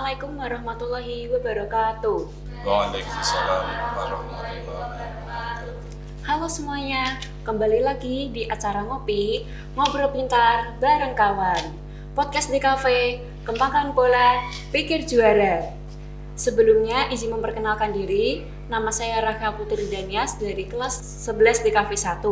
Assalamualaikum warahmatullahi wabarakatuh. Waalaikumsalam warahmatullahi wabarakatuh. Halo semuanya, kembali lagi di acara ngopi, ngobrol pintar bareng kawan. Podcast di kafe, kembangkan bola, pikir juara. Sebelumnya izin memperkenalkan diri, nama saya Raka Putri Danias dari kelas 11 di Kafe 1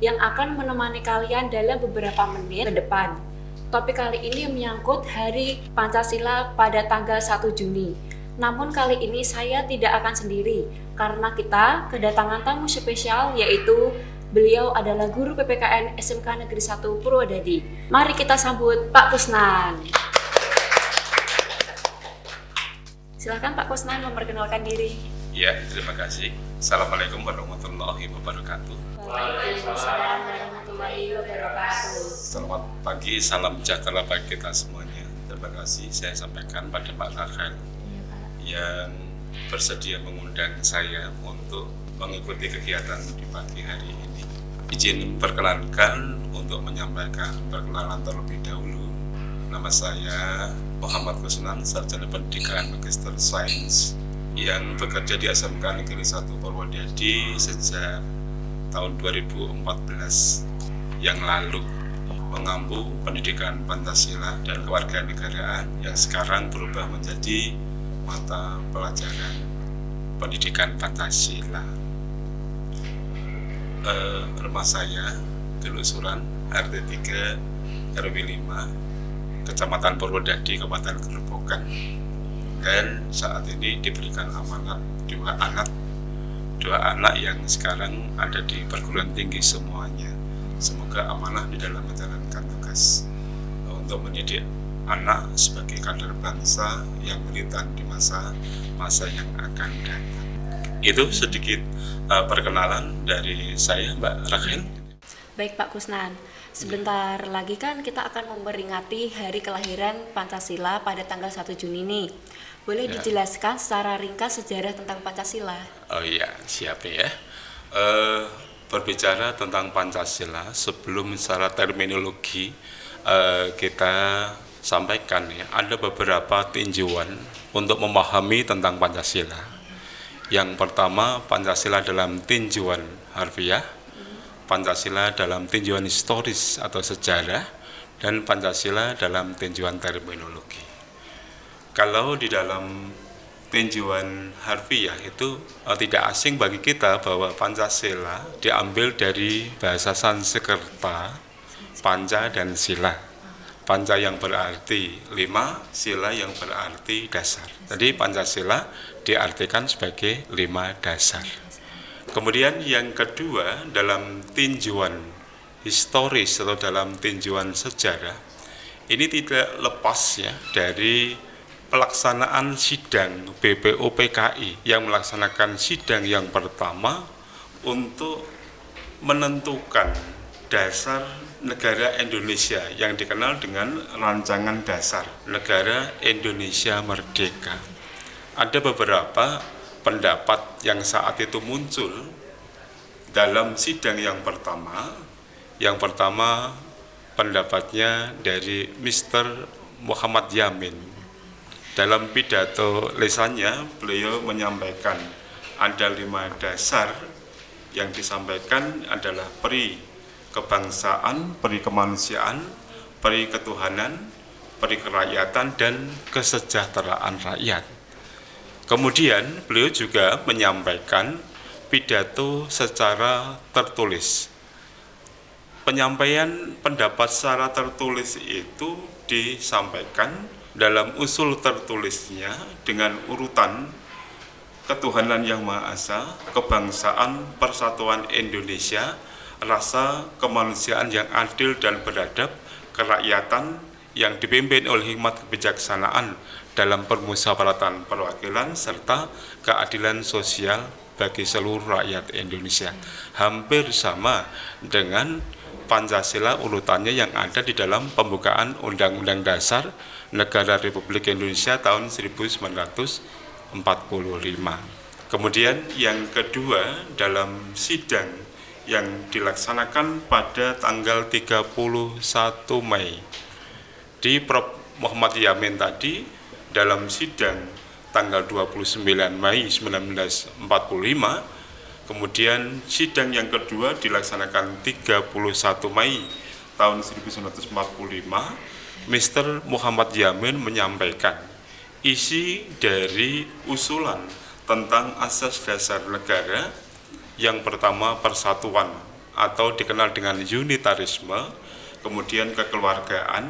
yang akan menemani kalian dalam beberapa menit ke depan. Topik kali ini menyangkut Hari Pancasila pada tanggal 1 Juni. Namun kali ini saya tidak akan sendiri karena kita kedatangan tamu spesial, yaitu beliau adalah guru PPKN SMK Negeri 1 Purwodadi. Mari kita sambut Pak Kusnan. Silakan Pak Kusnan memperkenalkan diri. Ya, terima kasih. Assalamualaikum warahmatullahi wabarakatuh. Waalaikumsalam warahmatullahi wabarakatuh. Selamat pagi, salam sejahtera bagi kita semuanya. Terima kasih saya sampaikan pada Pak Rafael yang bersedia mengundang saya untuk mengikuti kegiatan di pagi hari ini. Izin perkenalkan untuk menyampaikan perkenalan terlebih dahulu. Nama saya Muhammad Kusnan, sarjana pendidikan Magister Sains yang bekerja di SMK Negeri 1 Purwodadi sejak tahun 2014 yang lalu, mengampu pendidikan Pancasila dan kewarganegaraan yang sekarang berubah menjadi mata pelajaran pendidikan Pancasila. Rumah saya Gelusuran RT 3 RW 5 Kecamatan Purwodadi, Kabupaten Gerobokan, dan saat ini diberikan amanat dua anak yang sekarang ada di perguruan tinggi semuanya. Semoga amanah di dalam menjalankan tugas untuk mendidik anak sebagai kader bangsa yang militan di masa yang akan datang. Itu sedikit perkenalan dari saya, Mbak Rachel. Baik Pak Kusnan, sebentar lagi kan kita akan memperingati hari kelahiran Pancasila pada tanggal 1 Juni ini. Boleh dijelaskan secara ringkas sejarah tentang Pancasila? Oh iya, siap ya. Berbicara tentang Pancasila, sebelum secara terminologi kita sampaikan ya, ada beberapa tinjauan untuk memahami tentang Pancasila. Yang pertama, Pancasila dalam tinjauan harfiah, Pancasila dalam tinjauan historis atau sejarah, dan Pancasila dalam tinjauan terminologi. Kalau di dalam tinjauan harfiah itu tidak asing bagi kita bahwa Pancasila diambil dari bahasa Sanskerta, panca dan sila. Panca yang berarti 5, sila yang berarti dasar. Jadi Pancasila diartikan sebagai 5 dasar. Kemudian yang kedua, dalam tinjauan historis atau dalam tinjauan sejarah, ini tidak lepas ya dari pelaksanaan sidang BPUPKI yang melaksanakan sidang yang pertama untuk menentukan dasar negara Indonesia yang dikenal dengan Rancangan Dasar Negara Indonesia Merdeka. Ada beberapa pendapat yang saat itu muncul dalam sidang yang pertama. Yang pertama pendapatnya dari Mr. Muhammad Yamin. Dalam pidato lisannya beliau menyampaikan ada 5 dasar yang disampaikan adalah peri kebangsaan, peri kemanusiaan, peri ketuhanan, peri kerakyatan, dan kesejahteraan rakyat. Kemudian beliau juga menyampaikan pidato secara tertulis. Penyampaian pendapat secara tertulis itu disampaikan dalam usul tertulisnya dengan urutan ketuhanan yang Maha Esa, kebangsaan, persatuan Indonesia, rasa kemanusiaan yang adil dan beradab, kerakyatan yang dipimpin oleh hikmat kebijaksanaan dalam permusyawaratan perwakilan, serta keadilan sosial bagi seluruh rakyat Indonesia. Hampir sama dengan Pancasila urutannya yang ada di dalam pembukaan Undang-Undang Dasar Negara Republik Indonesia tahun 1945. Kemudian yang kedua, dalam sidang yang dilaksanakan pada tanggal 31 Mei di Prof. Muhammad Yamin tadi dalam sidang tanggal 29 Mei 1945, kemudian sidang yang kedua dilaksanakan 31 Mei tahun 1945, Mr. Muhammad Yamin menyampaikan isi dari usulan tentang asas dasar negara. Yang pertama, persatuan atau dikenal dengan unitarisme, kemudian kekeluargaan,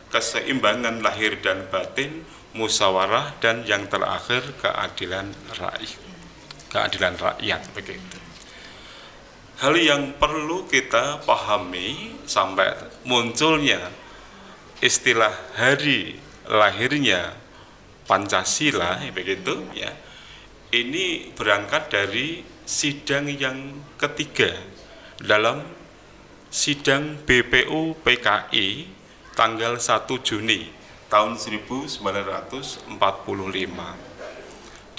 keseimbangan lahir dan batin, musyawarah, dan yang terakhir keadilan rakyat begitu. Hal yang perlu kita pahami sampai munculnya istilah hari lahirnya Pancasila begitu ya. Ini berangkat dari sidang yang ketiga dalam sidang BPU PKI tanggal 1 Juni tahun 1945.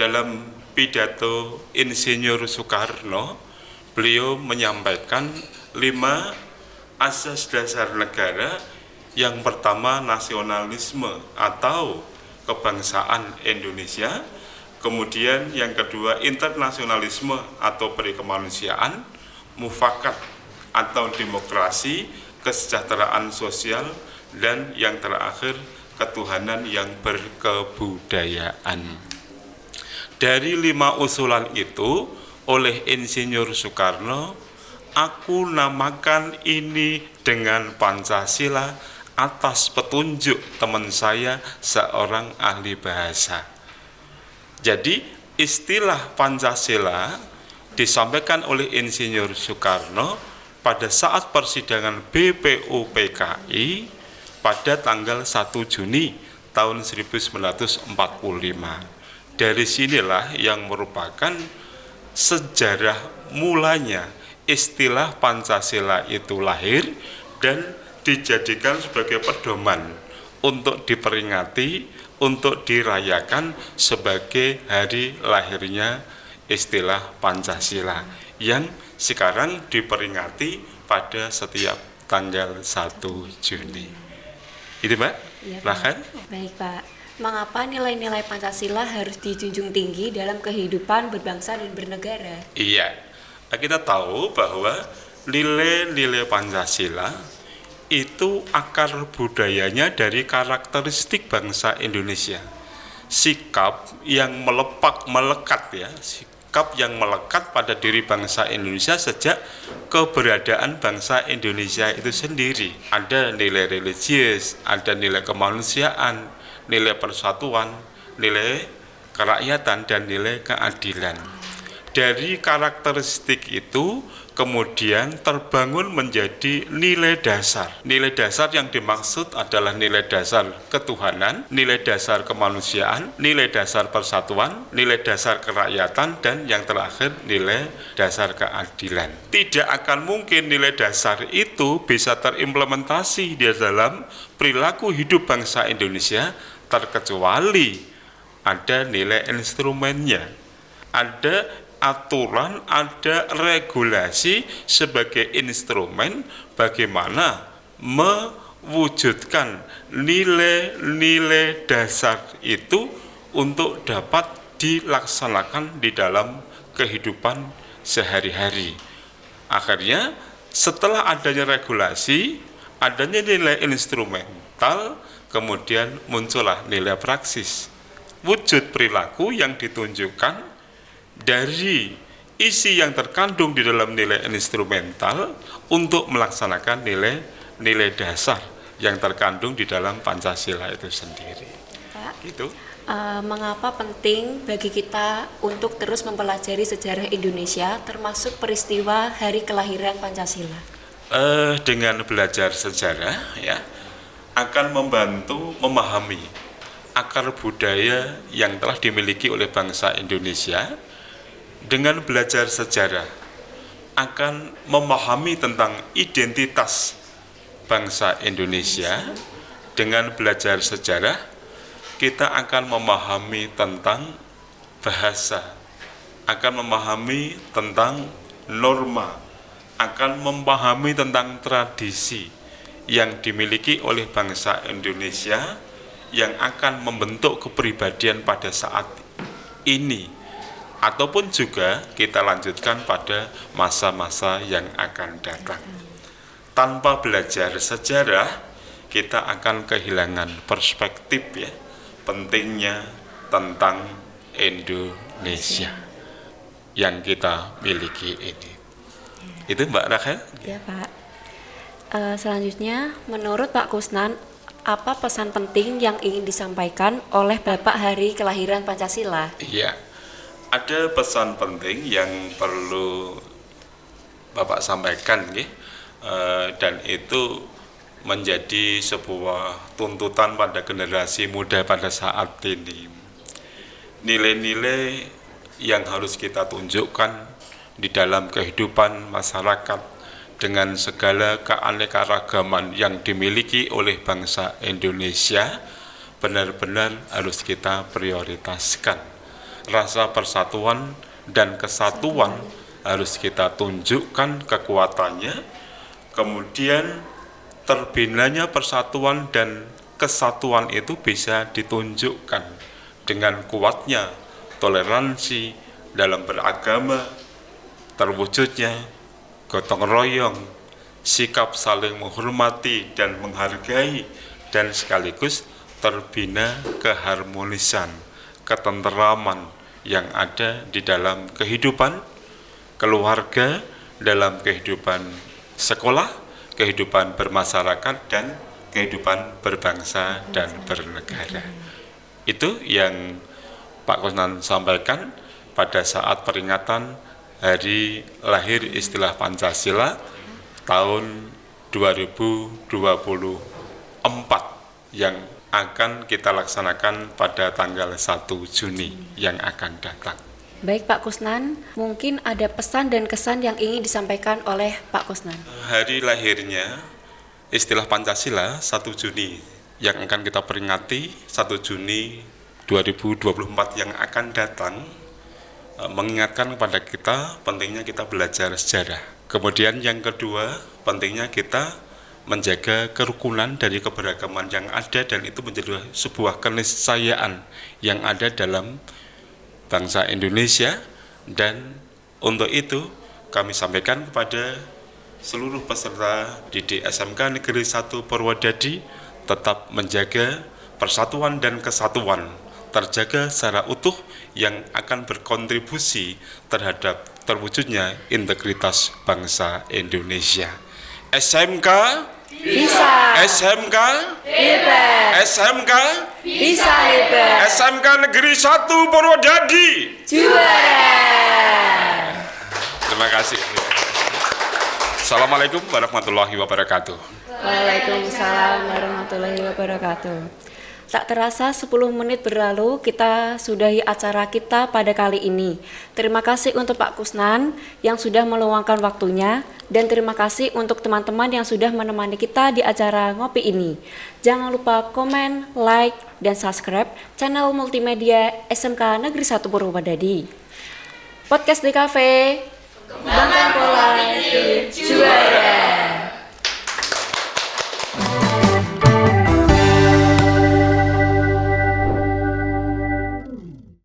Dalam pidato Insinyur Soekarno, beliau menyampaikan 5 asas dasar negara. Yang pertama, nasionalisme atau kebangsaan Indonesia. Kemudian yang kedua, internasionalisme atau perikemanusiaan, mufakat atau demokrasi, kesejahteraan sosial, dan yang terakhir, ketuhanan yang berkebudayaan. Dari 5 usulan itu, oleh Insinyur Soekarno, aku namakan ini dengan Pancasila atas petunjuk teman saya seorang ahli bahasa. Jadi istilah Pancasila disampaikan oleh Insinyur Soekarno pada saat persidangan BPU PKI pada tanggal 1 Juni tahun 1945. Dari sinilah yang merupakan sejarah mulanya istilah Pancasila itu lahir dan dijadikan sebagai pedoman untuk diperingati, untuk dirayakan sebagai hari lahirnya istilah Pancasila yang sekarang diperingati pada setiap tanggal 1 Juni. Itu Mbak? Iya, Bahkan? Baik Pak, mengapa nilai-nilai Pancasila harus dijunjung tinggi dalam kehidupan berbangsa dan bernegara? Iya, kita tahu bahwa nilai-nilai Pancasila itu akar budayanya dari karakteristik bangsa Indonesia. Sikap yang melekat ya, sikap yang melekat pada diri bangsa Indonesia sejak keberadaan bangsa Indonesia itu sendiri. Ada nilai religius, ada nilai kemanusiaan, nilai persatuan, nilai kerakyatan, dan nilai keadilan. Dari karakteristik itu kemudian terbangun menjadi nilai dasar. Nilai dasar yang dimaksud adalah nilai dasar ketuhanan, nilai dasar kemanusiaan, nilai dasar persatuan, nilai dasar kerakyatan, dan yang terakhir nilai dasar keadilan. Tidak akan mungkin nilai dasar itu bisa terimplementasi di dalam perilaku hidup bangsa Indonesia terkecuali ada nilai instrumennya, ada aturan, ada regulasi sebagai instrumen bagaimana mewujudkan nilai-nilai dasar itu untuk dapat dilaksanakan di dalam kehidupan sehari-hari. Akhirnya setelah adanya regulasi, adanya nilai instrumental, kemudian muncullah nilai praksis, wujud perilaku yang ditunjukkan dari isi yang terkandung di dalam nilai instrumental untuk melaksanakan nilai dasar yang terkandung di dalam Pancasila itu sendiri. Pak, Gitu. Mengapa penting bagi kita untuk terus mempelajari sejarah Indonesia termasuk peristiwa hari kelahiran Pancasila? Dengan belajar sejarah ya akan membantu memahami akar budaya yang telah dimiliki oleh bangsa Indonesia. Dengan belajar sejarah akan memahami tentang identitas bangsa Indonesia. Dengan belajar sejarah kita akan memahami tentang bahasa, akan memahami tentang norma, akan memahami tentang tradisi yang dimiliki oleh bangsa Indonesia yang akan membentuk kepribadian pada saat ini, ataupun juga kita lanjutkan pada masa-masa yang akan datang. Tanpa belajar sejarah, kita akan kehilangan perspektif ya, pentingnya tentang Indonesia yang kita miliki ini. Itu Mbak Rachel? Ya Pak. Selanjutnya, menurut Pak Kusnan, apa pesan penting yang ingin disampaikan oleh Bapak hari kelahiran Pancasila? Iya, ada pesan penting yang perlu Bapak sampaikan, dan itu menjadi sebuah tuntutan pada generasi muda pada saat ini. Nilai-nilai yang harus kita tunjukkan di dalam kehidupan masyarakat dengan segala keanekaragaman yang dimiliki oleh bangsa Indonesia benar-benar harus kita prioritaskan. Rasa persatuan dan kesatuan harus kita tunjukkan kekuatannya, kemudian terbinanya persatuan dan kesatuan itu bisa ditunjukkan dengan kuatnya toleransi dalam beragama, terwujudnya gotong royong, sikap saling menghormati dan menghargai, dan sekaligus terbina keharmonisan, ketenteraman yang ada di dalam kehidupan keluarga, dalam kehidupan sekolah, kehidupan bermasyarakat, dan kehidupan berbangsa dan bernegara. Itu yang Pak Kusnan sampaikan pada saat peringatan hari lahir istilah Pancasila tahun 2024 yang akan kita laksanakan pada tanggal 1 Juni yang akan datang. Baik Pak Kusnan, mungkin ada pesan dan kesan yang ingin disampaikan oleh Pak Kusnan. Hari lahirnya istilah Pancasila 1 Juni yang akan kita peringati 1 Juni 2024 yang akan datang, mengingatkan kepada kita pentingnya kita belajar sejarah. Kemudian yang kedua, pentingnya kita menjaga kerukunan dari keberagaman yang ada, dan itu menjadi sebuah keniscayaan yang ada dalam bangsa Indonesia. Dan untuk itu kami sampaikan kepada seluruh peserta didik SMK Negeri 1 Purwodadi tetap menjaga persatuan dan kesatuan terjaga secara utuh yang akan berkontribusi terhadap terwujudnya integritas bangsa Indonesia. SMK bisa, SMK hebat, SMK bisa hebat, SMK Negeri 1 Purwodadi juara. Terima kasih. Assalamualaikum warahmatullahi wabarakatuh. Waalaikumsalam warahmatullahi wabarakatuh. Tak terasa 10 menit berlalu, kita sudahi acara kita pada kali ini. Terima kasih untuk Pak Kusnan yang sudah meluangkan waktunya, dan terima kasih untuk teman-teman yang sudah menemani kita di acara ngopi ini. Jangan lupa komen, like, dan subscribe channel multimedia SMK Negeri 1 Purwodadi. Podcast di Cafe, kembangkan pola hidup juara.